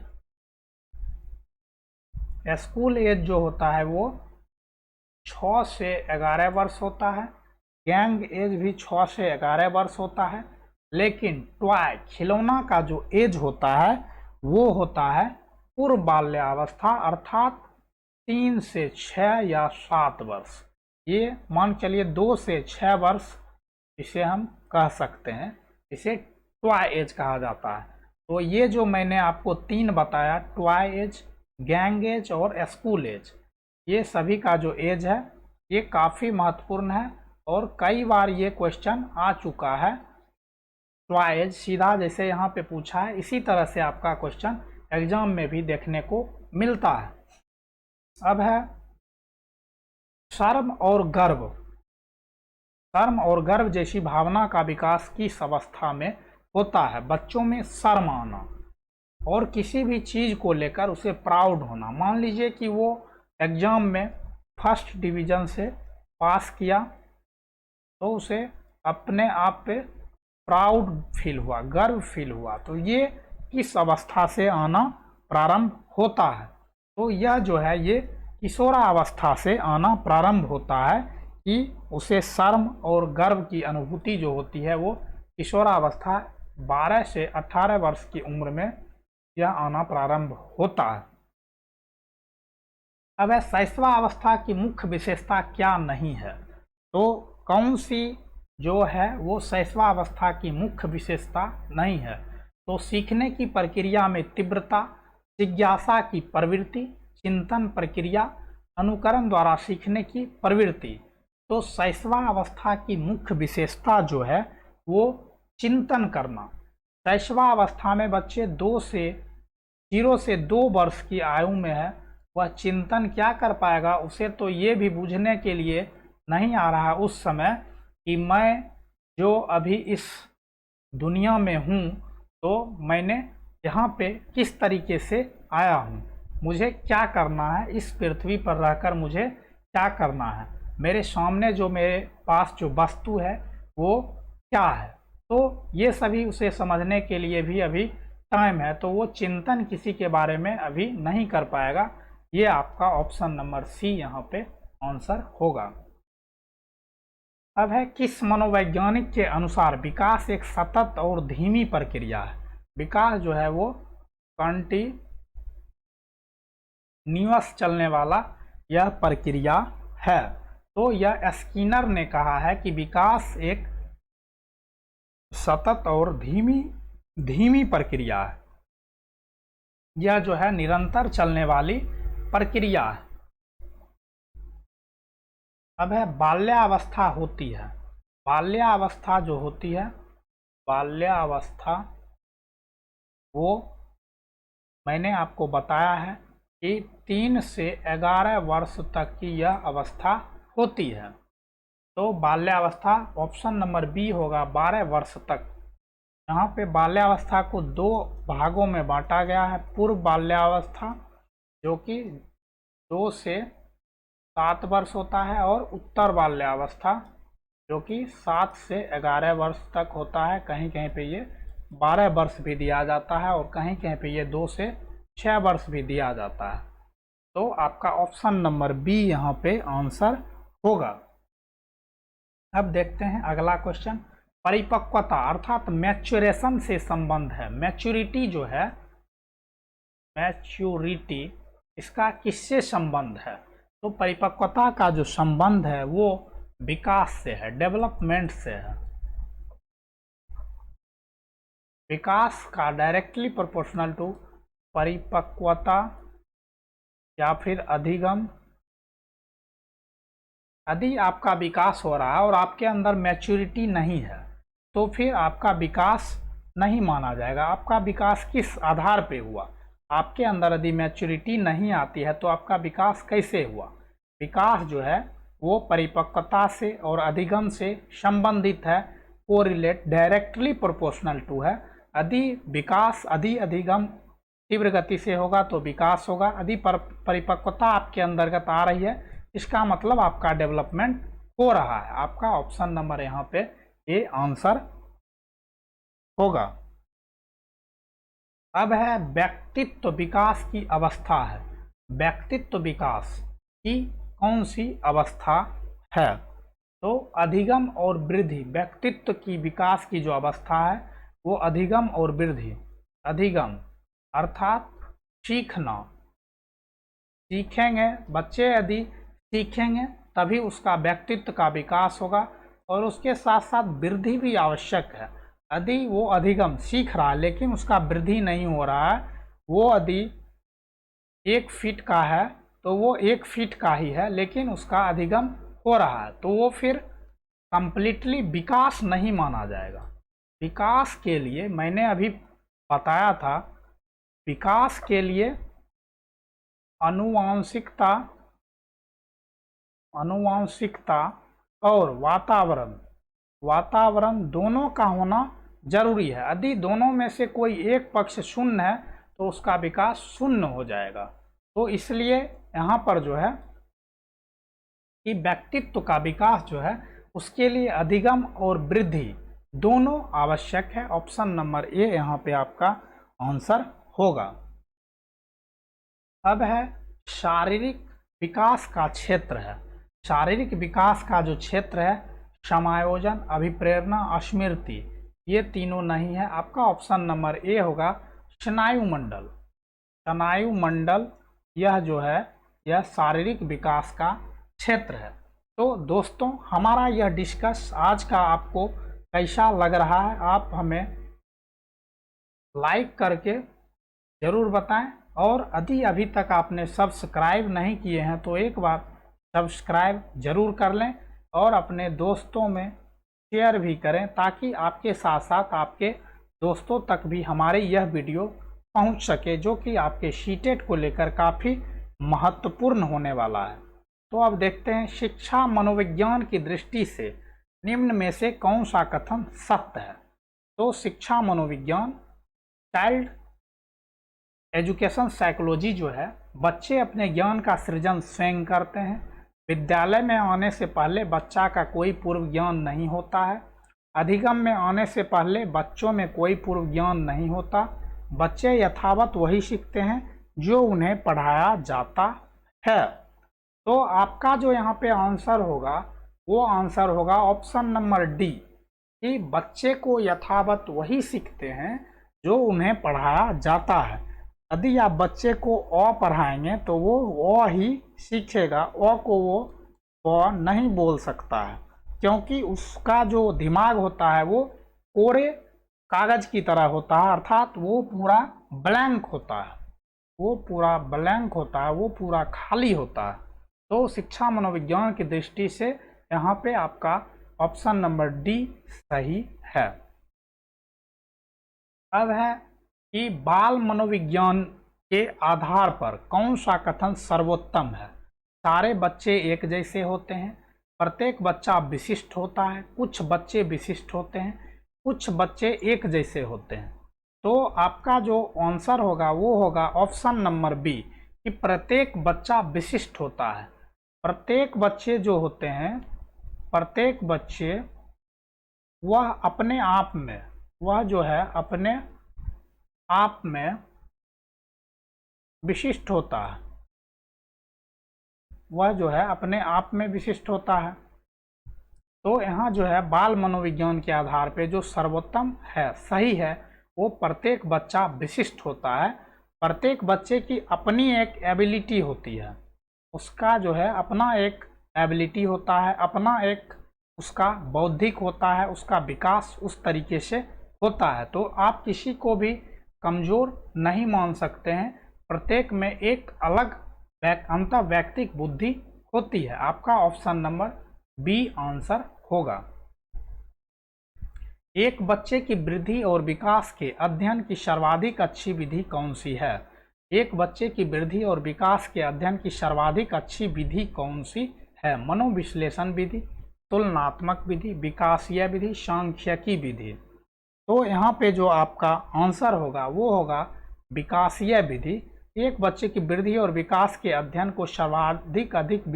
स्कूल एज जो होता है वो 6 से 11 वर्ष होता है, गैंग एज भी 6 से 11 वर्ष होता है, लेकिन टॉय खिलौना का जो एज होता है वो होता है पूर्व बाल्यावस्था, अर्थात 3 से 6 या 7 वर्ष। ये मान चलिए 2 से 6 वर्ष इसे हम कह सकते हैं, इसे टॉय एज कहा जाता है। तो ये जो मैंने आपको 3 बताया, टॉय एज, गैंग एज और स्कूल एज, ये सभी का जो एज है ये काफ़ी महत्वपूर्ण है और कई बार ये क्वेश्चन आ चुका है। टॉय एज सीधा जैसे यहाँ पे पूछा है, इसी तरह से आपका क्वेश्चन एग्जाम में भी देखने को मिलता है। अब है शर्म और गर्व। शर्म और गर्व जैसी भावना का विकास किस अवस्था में होता है? बच्चों में शर्म आना और किसी भी चीज़ को लेकर उसे प्राउड होना। मान लीजिए कि वो एग्जाम में फर्स्ट डिवीज़न से पास किया तो उसे अपने आप पे प्राउड फील हुआ, गर्व फील हुआ, तो ये किस अवस्था से आना प्रारंभ होता है? तो यह जो है ये किशोरावस्था से आना प्रारंभ होता है कि उसे शर्म और गर्व की अनुभूति जो होती है वो किशोरावस्था 12 से 18 वर्ष की उम्र में यह आना प्रारंभ होता है। अब शैशवावस्था की मुख्य विशेषता क्या नहीं है? तो कौन सी जो है वो शैशवावस्था की मुख्य विशेषता नहीं है? तो सीखने की प्रक्रिया में तीव्रता, जिज्ञासा की प्रवृत्ति, चिंतन प्रक्रिया, अनुकरण द्वारा सीखने की प्रवृत्ति। तो शैशवावस्था की मुख्य विशेषता जो है वो चिंतन करना। शैशवावस्था में बच्चे 0 से 2 वर्ष की आयु में है, वह चिंतन क्या कर पाएगा? उसे तो ये भी बूझने के लिए नहीं आ रहा उस समय कि मैं जो अभी इस दुनिया में हूँ तो मैंने यहाँ पे किस तरीके से आया हूँ, मुझे क्या करना है, इस पृथ्वी पर रहकर मुझे क्या करना है, मेरे सामने जो मेरे पास जो वस्तु है वो क्या है। तो ये सभी उसे समझने के लिए भी अभी टाइम है, तो वो चिंतन किसी के बारे में अभी नहीं कर पाएगा। ये आपका ऑप्शन नंबर सी यहाँ पे आंसर होगा। अब है किस मनोवैज्ञानिक के अनुसार विकास एक सतत और धीमी प्रक्रिया है? विकास जो है वो कंटिन्यूअस चलने वाला यह प्रक्रिया है। तो यह स्किनर ने कहा है कि विकास एक सतत और धीमी प्रक्रिया है, यह जो है निरंतर चलने वाली प्रक्रिया है। अब है बाल्यावस्था होती है। बाल्यावस्था जो होती है, बाल्यावस्था वो मैंने आपको बताया है कि 3 से 11 वर्ष तक की यह अवस्था होती है। तो बाल्यावस्था ऑप्शन नंबर बी होगा, 12 वर्ष तक। यहाँ पे बाल्यावस्था को 2 भागों में बांटा गया है। पूर्व बाल्यावस्था जो कि 2 से 7 वर्ष होता है, और उत्तर बाल्यावस्था जो कि 7 से 11 वर्ष तक होता है। कहीं कहीं पे ये 12 वर्ष भी दिया जाता है, और कहीं कहीं पे ये 2 से 6 वर्ष भी दिया जाता है। तो आपका ऑप्शन नंबर बी यहाँ पे आंसर होगा। अब देखते हैं अगला क्वेश्चन। परिपक्वता अर्थात मैच्योरेशन से संबंध है। मैच्योरिटी जो है, मैच्योरिटी इसका किससे संबंध है? तो परिपक्वता का जो संबंध है वो विकास से है, डेवलपमेंट से है। विकास का डायरेक्टली प्रोपोर्शनल टू परिपक्वता या फिर अधिगम। यदि आपका विकास हो रहा है और आपके अंदर मैच्योरिटी नहीं है तो फिर आपका विकास नहीं माना जाएगा। आपका विकास किस आधार पे हुआ? आपके अंदर यदि मैच्योरिटी नहीं आती है तो आपका विकास कैसे हुआ? विकास जो है वो परिपक्वता से और अधिगम से संबंधित है, कोरिलेट, डायरेक्टली प्रोपोर्शनल टू है। यदि विकास अधिगम तीव्र गति से होगा तो विकास होगा। यदि परिपक्वता आपके अंतर्गत आ रही है इसका मतलब आपका डेवलपमेंट हो रहा है। आपका ऑप्शन नंबर यहाँ पे ए आंसर होगा। अब है व्यक्तित्व विकास की अवस्था है। व्यक्तित्व विकास की कौन सी अवस्था है? तो अधिगम और वृद्धि। व्यक्तित्व की विकास की जो अवस्था है वो अधिगम और वृद्धि। अधिगम अर्थात सीखना, सीखेंगे बच्चे, यदि सीखेंगे तभी उसका व्यक्तित्व का विकास होगा, और उसके साथ साथ वृद्धि भी आवश्यक है। यदि वो अधिगम सीख रहा है लेकिन उसका वृद्धि नहीं हो रहा है, वो यदि 1 फीट का है तो वो 1 फीट का ही है लेकिन उसका अधिगम हो रहा है, तो वो फिर कंप्लीटली विकास नहीं माना जाएगा। विकास के लिए मैंने अभी बताया था, विकास के लिए आनुवांशिकता और वातावरण दोनों का होना जरूरी है। यदि दोनों में से कोई एक पक्ष शून्य है तो उसका विकास शून्य हो जाएगा। तो इसलिए यहाँ पर जो है कि व्यक्तित्व का विकास जो है उसके लिए अधिगम और वृद्धि दोनों आवश्यक है। ऑप्शन नंबर ए यहाँ पे आपका आंसर होगा। अब है शारीरिक विकास का क्षेत्र है। शारीरिक विकास का जो क्षेत्र है, समायोजन, अभिप्रेरणा, स्मृति, ये तीनों नहीं है। आपका ऑप्शन नंबर ए होगा स्नायुमंडल। स्नायुमंडल यह जो है यह शारीरिक विकास का क्षेत्र है। तो दोस्तों हमारा यह डिस्कस आज का आपको कैसा लग रहा है आप हमें लाइक करके ज़रूर बताएं, और यदि अभी तक आपने सब्सक्राइब नहीं किए हैं तो एक बार सब्सक्राइब जरूर कर लें और अपने दोस्तों में शेयर भी करें, ताकि आपके साथ साथ आपके दोस्तों तक भी हमारी यह वीडियो पहुंच सके, जो कि आपके सीटेट को लेकर काफ़ी महत्वपूर्ण होने वाला है। तो अब देखते हैं शिक्षा मनोविज्ञान की दृष्टि से निम्न में से कौन सा कथन सत्य है? तो शिक्षा मनोविज्ञान, चाइल्ड एजुकेशन साइकोलॉजी जो है, बच्चे अपने ज्ञान का सृजन स्वयं करते हैं। विद्यालय में आने से पहले बच्चा का कोई पूर्व ज्ञान नहीं होता है। अधिगम में आने से पहले बच्चों में कोई पूर्व ज्ञान नहीं होता। बच्चे यथावत वही सीखते हैं जो उन्हें पढ़ाया जाता है। तो आपका जो यहाँ पे आंसर होगा वो आंसर होगा ऑप्शन नंबर डी, कि बच्चे को यथावत वही सीखते हैं जो उन्हें पढ़ाया जाता है। यदि आप बच्चे को अ पढ़ाएंगे तो वो अ ही सीखेगा, अ को वो अ नहीं बोल सकता है, क्योंकि उसका जो दिमाग होता है वो कोरे कागज की तरह होता है, अर्थात वो पूरा ब्लैंक होता है, वो पूरा ब्लैंक होता है, वो पूरा खाली होता है। तो शिक्षा मनोविज्ञान की दृष्टि से यहाँ पे आपका ऑप्शन नंबर डी सही है। अब है कि बाल मनोविज्ञान के आधार पर कौन सा कथन सर्वोत्तम है? सारे बच्चे एक जैसे होते हैं, प्रत्येक बच्चा विशिष्ट होता है, कुछ बच्चे विशिष्ट होते हैं, कुछ बच्चे एक जैसे होते हैं। तो आपका जो आंसर होगा वो होगा ऑप्शन नंबर बी, कि प्रत्येक बच्चा विशिष्ट होता है। प्रत्येक बच्चे जो होते हैं, प्रत्येक बच्चे वह अपने आप में, वह जो है अपने आप में विशिष्ट होता है, वह जो है अपने आप में विशिष्ट होता है। तो यहाँ जो है बाल मनोविज्ञान के आधार पे जो सर्वोत्तम है, सही है, वो प्रत्येक बच्चा विशिष्ट होता है। प्रत्येक बच्चे की अपनी एक एबिलिटी होती है, उसका जो है अपना एक एबिलिटी होता है, अपना एक उसका बौद्धिक होता है, उसका विकास उस तरीके से होता है। तो आप किसी को भी कमज़ोर नहीं मान सकते हैं, प्रत्येक में एक अलग अंतर वैयक्तिक बुद्धि होती है। आपका ऑप्शन नंबर बी आंसर होगा। एक बच्चे की वृद्धि और विकास के अध्ययन की सर्वाधिक अच्छी विधि कौन सी है? एक बच्चे की वृद्धि और विकास के अध्ययन की सर्वाधिक अच्छी विधि कौन सी है? मनोविश्लेषण विधि, तुलनात्मक विधि, विकासीय विधि, सांख्यिकी विधि। तो यहाँ पे जो आपका आंसर होगा वो होगा विकासीय विधि। एक बच्चे की वृद्धि और विकास के अध्ययन को सर्वाधिक अधिक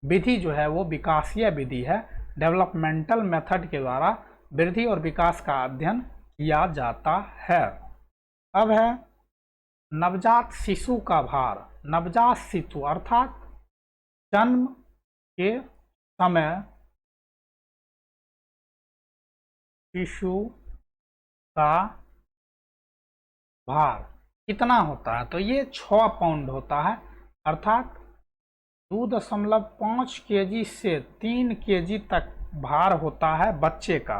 विधि जो है वो विकासीय विधि है। डेवलपमेंटल मेथड के द्वारा वृद्धि और विकास का अध्ययन किया जाता है। अब है नवजात शिशु का भार। नवजात शिशु अर्थात जन्म के समय शिशु का भार कितना होता है? तो ये 6 पाउंड होता है, अर्थात 2.5 kg से 3 kg तक भार होता है बच्चे का।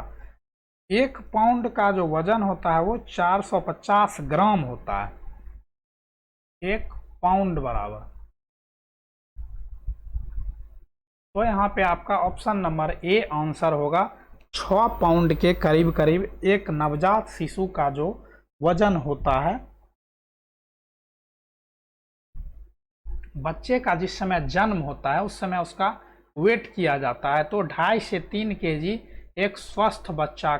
1 पाउंड का जो वजन होता है वो 450 ग्राम होता है, 1 पाउंड बराबर। तो यहाँ पे आपका ऑप्शन नंबर ए आंसर होगा। 6 पाउंड के करीब करीब एक नवजात शिशु का जो वजन होता है। बच्चे का जिस समय जन्म होता है उस समय उसका वेट किया जाता है, तो 2.5 से 3 kg एक स्वस्थ बच्चा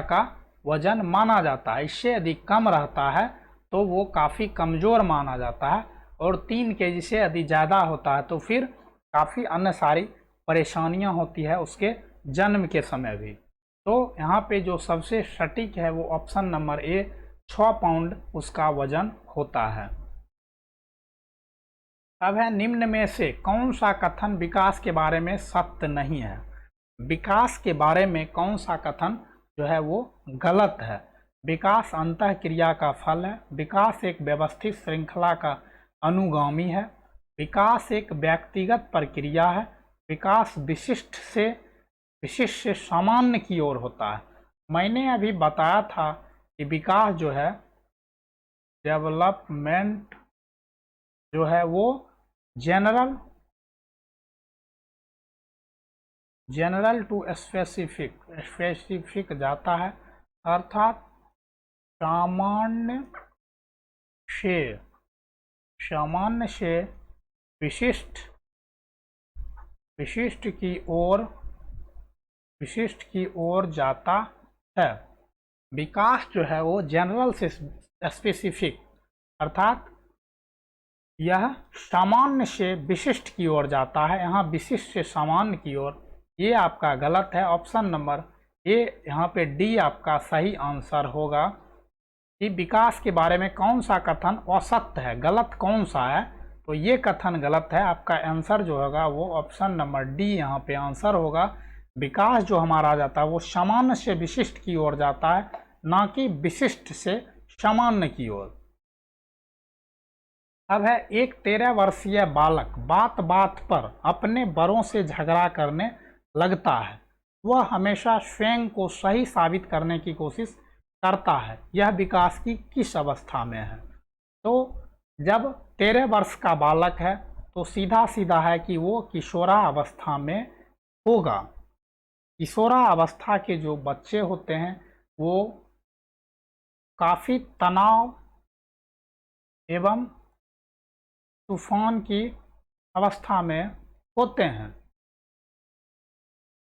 का वजन माना जाता है। इससे यदि कम रहता है तो वो काफ़ी कमज़ोर माना जाता है, और 3 kg से यदि ज़्यादा होता है तो फिर काफ़ी अन्य सारी परेशानियां होती है उसके जन्म के समय भी। तो यहाँ पे जो सबसे सटीक है वो ऑप्शन नंबर ए, 6 पाउंड उसका वजन होता है। अब है निम्न में से कौन सा कथन विकास के बारे में सत्य नहीं है? विकास के बारे में कौन सा कथन जो है वो गलत है? विकास अंतः क्रिया का फल है, विकास एक व्यवस्थित श्रृंखला का अनुगामी है, विकास एक व्यक्तिगत प्रक्रिया है, विकास विशिष्ट से सामान्य की ओर होता है। मैंने अभी बताया था कि विकास जो है, डेवलपमेंट जो है वो जनरल टू स्पेसिफिक जाता है, अर्थात सामान्य से विशिष्ट की ओर जाता है। विकास जो है वो जनरल से स्पेसिफिक, अर्थात यह सामान्य से विशिष्ट की ओर जाता है, यहाँ विशिष्ट से सामान्य की ओर। ये आपका गलत है। ऑप्शन नंबर ए यहाँ पे डी आपका सही आंसर होगा कि विकास के बारे में कौन सा कथन असत्य है, गलत कौन सा है, तो ये कथन गलत है। आपका आंसर जो होगा वो ऑप्शन नंबर डी यहाँ पे आंसर होगा। विकास जो हमारा जाता है वो सामान्य से विशिष्ट की ओर जाता है, ना कि विशिष्ट से सामान्य की ओर। अब है एक 13 वर्षीय बालक बात बात पर अपने बड़ों से झगड़ा करने लगता है। वह हमेशा स्वयं को सही साबित करने की कोशिश करता है। यह विकास की किस अवस्था में है? तो जब 13 वर्ष का बालक है तो सीधा सीधा है कि वो किशोरावस्था में होगा। किशोरावस्था के जो बच्चे होते हैं वो काफ़ी तनाव एवं तूफान की अवस्था में होते हैं।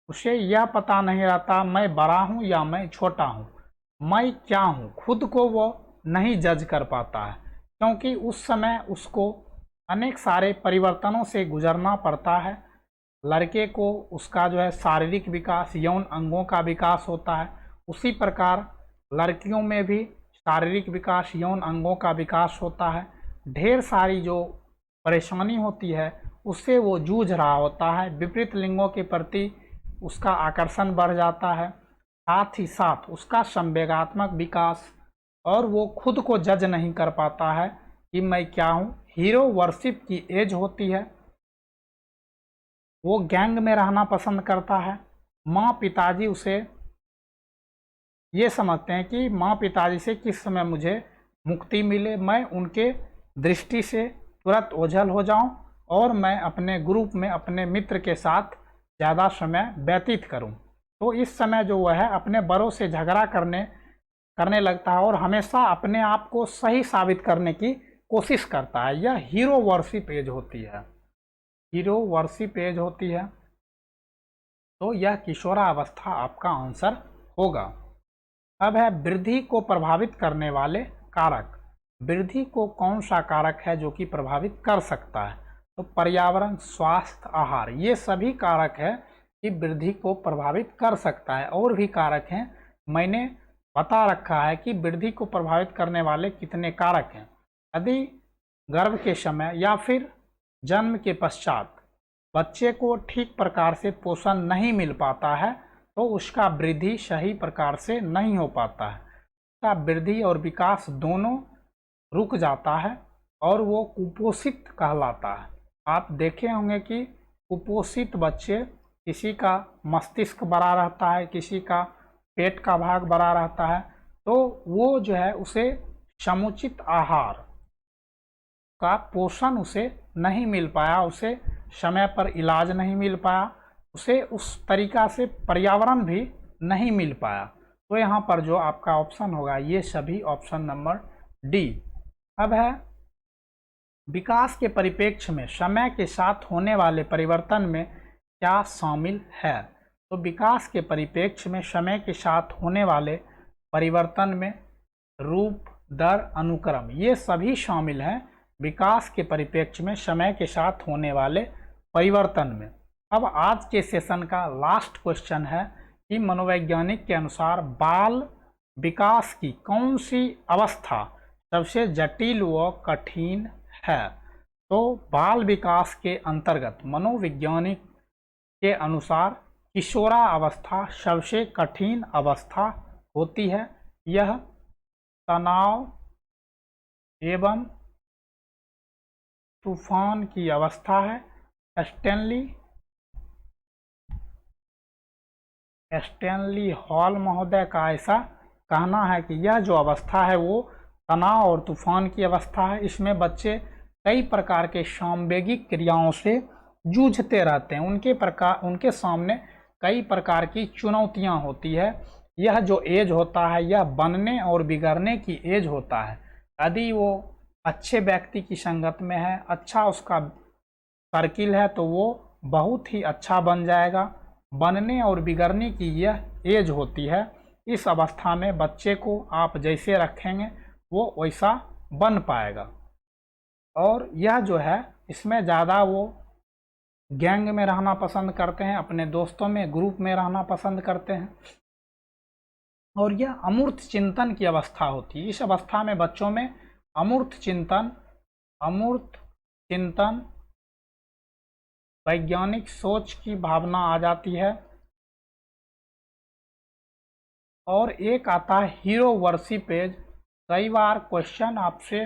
उसे यह पता नहीं रहता मैं बड़ा हूँ या मैं छोटा हूँ, मैं क्या हूँ, खुद को वो नहीं जज कर पाता है, क्योंकि उस समय उसको अनेक सारे परिवर्तनों से गुजरना पड़ता है। लड़के को उसका जो है शारीरिक विकास, यौन अंगों का विकास होता है, उसी प्रकार लड़कियों में भी शारीरिक विकास, यौन अंगों का विकास होता है। ढेर सारी जो परेशानी होती है उससे वो जूझ रहा होता है। विपरीत लिंगों के प्रति उसका आकर्षण बढ़ जाता है, साथ ही साथ उसका संवेगात्मक विकास, और वो खुद को जज नहीं कर पाता है कि मैं क्या हूँ। हीरो वर्शिप की एज होती है, वो गैंग में रहना पसंद करता है। माँ पिताजी उसे ये समझते हैं कि माँ पिताजी से किस समय मुझे मुक्ति मिले, मैं उनके दृष्टि से तुरंत ओझल हो जाऊं और मैं अपने ग्रुप में अपने मित्र के साथ ज़्यादा समय व्यतीत करूं। तो इस समय जो वह है अपने बड़ों से झगड़ा करने लगता है और हमेशा अपने आप को सही साबित करने की कोशिश करता है। यह हीरो वर्शिप एज होती है, हीरो वर्शिप एज होती है। तो यह किशोरावस्था आपका आंसर होगा। अब है वृद्धि को प्रभावित करने वाले कारक। वृद्धि को कौन सा कारक है जो कि प्रभावित कर सकता है? तो पर्यावरण, स्वास्थ्य, आहार, ये सभी कारक है कि वृद्धि को प्रभावित कर सकता है। और भी कारक हैं, मैंने बता रखा है कि वृद्धि को प्रभावित करने वाले कितने कारक हैं। यदि गर्भ के समय या फिर जन्म के पश्चात बच्चे को ठीक प्रकार से पोषण नहीं मिल पाता है तो उसका वृद्धि सही प्रकार से नहीं हो पाता है, उसका वृद्धि और विकास दोनों रुक जाता है और वो कुपोषित कहलाता है। आप देखे होंगे कि कुपोषित बच्चे, किसी का मस्तिष्क बड़ा रहता है, किसी का पेट का भाग बड़ा रहता है, तो वो जो है उसे समुचित आहार का पोषण उसे नहीं मिल पाया, उसे समय पर इलाज नहीं मिल पाया, उसे उस तरीका से पर्यावरण भी नहीं मिल पाया। तो यहाँ पर जो आपका ऑप्शन होगा ये सभी ऑप्शन नंबर डी। अब है विकास के परिप्रेक्ष्य में समय के साथ होने वाले परिवर्तन में क्या शामिल है? तो विकास के परिप्रेक्ष्य में समय के साथ होने वाले परिवर्तन में रूप, दर, अनुक्रम, ये सभी शामिल हैं विकास के परिप्रेक्ष्य में समय के साथ होने वाले परिवर्तन में। अब आज के सेशन का लास्ट क्वेश्चन है कि मनोवैज्ञानिक के अनुसार बाल विकास की कौन सी अवस्था सबसे जटिल व कठिन है? तो बाल विकास के अंतर्गत मनोवैज्ञानिक के अनुसार किशोरावस्था सबसे कठिन अवस्था होती है। यह तनाव एवं तूफान की अवस्था है। स्टैनली हॉल महोदय का ऐसा कहना है कि यह जो अवस्था है वो तनाव और तूफान की अवस्था है। इसमें बच्चे कई प्रकार के सांवेगिक क्रियाओं से जूझते रहते हैं, उनके सामने कई प्रकार की चुनौतियां होती है। यह जो एज होता है यह बनने और बिगड़ने की एज होता है। यदि वो अच्छे व्यक्ति की संगत में है, अच्छा उसका सर्किल है, तो वो बहुत ही अच्छा बन जाएगा। बनने और बिगड़ने की यह एज होती है। इस अवस्था में बच्चे को आप जैसे रखेंगे वो वैसा बन पाएगा। और यह जो है इसमें ज़्यादा वो गैंग में रहना पसंद करते हैं, अपने दोस्तों में, ग्रुप में रहना पसंद करते हैं। और यह अमूर्त चिंतन की अवस्था होती है। इस अवस्था में बच्चों में अमूर्त चिंतन, वैज्ञानिक सोच की भावना आ जाती है। और एक आता है हीरो वर्शिप एज। कई बार क्वेश्चन आपसे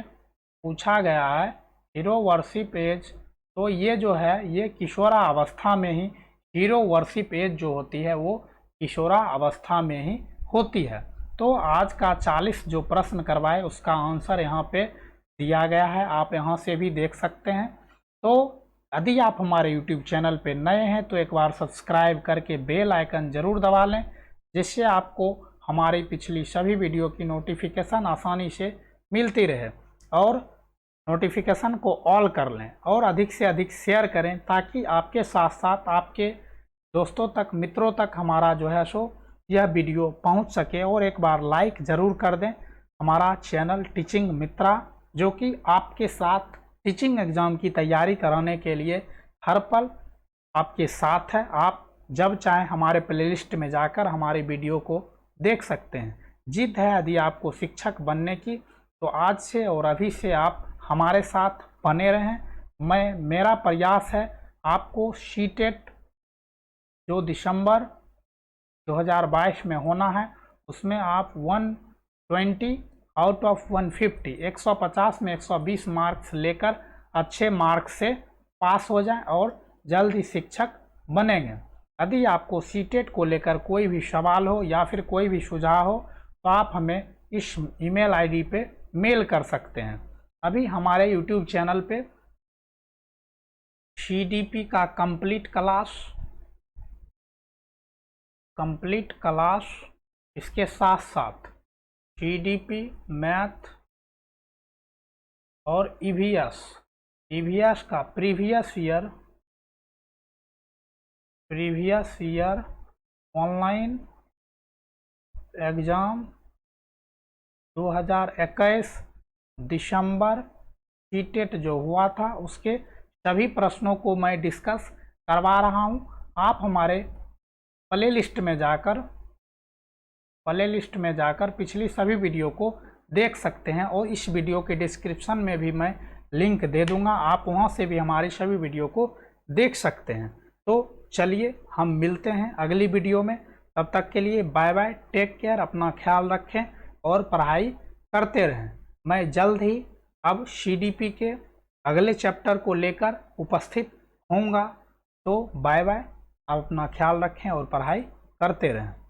पूछा गया है हीरो वर्शिप एज, तो ये जो है ये किशोरा अवस्था में ही हीरो वर्शिप एज जो होती है वो किशोरा अवस्था में ही होती है। तो आज का 40 जो प्रश्न करवाए उसका आंसर यहाँ पे दिया गया है, आप यहाँ से भी देख सकते हैं। तो यदि आप हमारे YouTube चैनल पे नए हैं तो एक बार सब्सक्राइब करके बेल आइकन ज़रूर दबा लें, जिससे आपको हमारी पिछली सभी वीडियो की नोटिफिकेशन आसानी से मिलती रहे। और नोटिफिकेशन को ऑल कर लें और अधिक से अधिक शेयर करें ताकि आपके साथ साथ आपके दोस्तों तक, मित्रों तक हमारा जो है सो यह वीडियो पहुंच सके। और एक बार लाइक ज़रूर कर दें हमारा चैनल टीचिंग मित्रा, जो कि आपके साथ टीचिंग एग्ज़ाम की तैयारी कराने के लिए हर पल आपके साथ है। आप जब चाहें हमारे प्लेलिस्ट में जाकर हमारी वीडियो को देख सकते हैं। जिद है यदि आपको शिक्षक बनने की, तो आज से और अभी से आप हमारे साथ बने रहें। मेरा प्रयास है आपको सीटेट जो दिसंबर 2022 में होना है उसमें आप 120 आउट ऑफ 150 150 में 120 मार्क्स लेकर अच्छे मार्क्स से पास हो जाएं और जल्द ही शिक्षक बनेंगे। यदि आपको सीटेट को लेकर कोई भी सवाल हो या फिर कोई भी सुझाव हो तो आप हमें इस ईमेल आईडी पे मेल कर सकते हैं। अभी हमारे यूट्यूब चैनल पे सीडीपी का कंप्लीट क्लास इसके साथ साथ सीडीपी मैथ और ईवीएस का प्रीवियस ईयर ऑनलाइन एग्ज़ाम 2021 दिसंबर सीटेट जो हुआ था उसके सभी प्रश्नों को मैं डिस्कस करवा रहा हूं। आप हमारे प्लेलिस्ट में जाकर पिछली सभी वीडियो को देख सकते हैं और इस वीडियो के डिस्क्रिप्शन में भी मैं लिंक दे दूंगा, आप वहां से भी हमारी सभी वीडियो को देख सकते हैं। तो चलिए हम मिलते हैं अगली वीडियो में, तब तक के लिए बाय बाय, टेक केयर, अपना ख्याल रखें और पढ़ाई करते रहें। मैं जल्द ही अब सीडीपी के अगले चैप्टर को लेकर उपस्थित होऊंगा। तो बाय बाय, आप अपना ख्याल रखें और पढ़ाई करते रहें।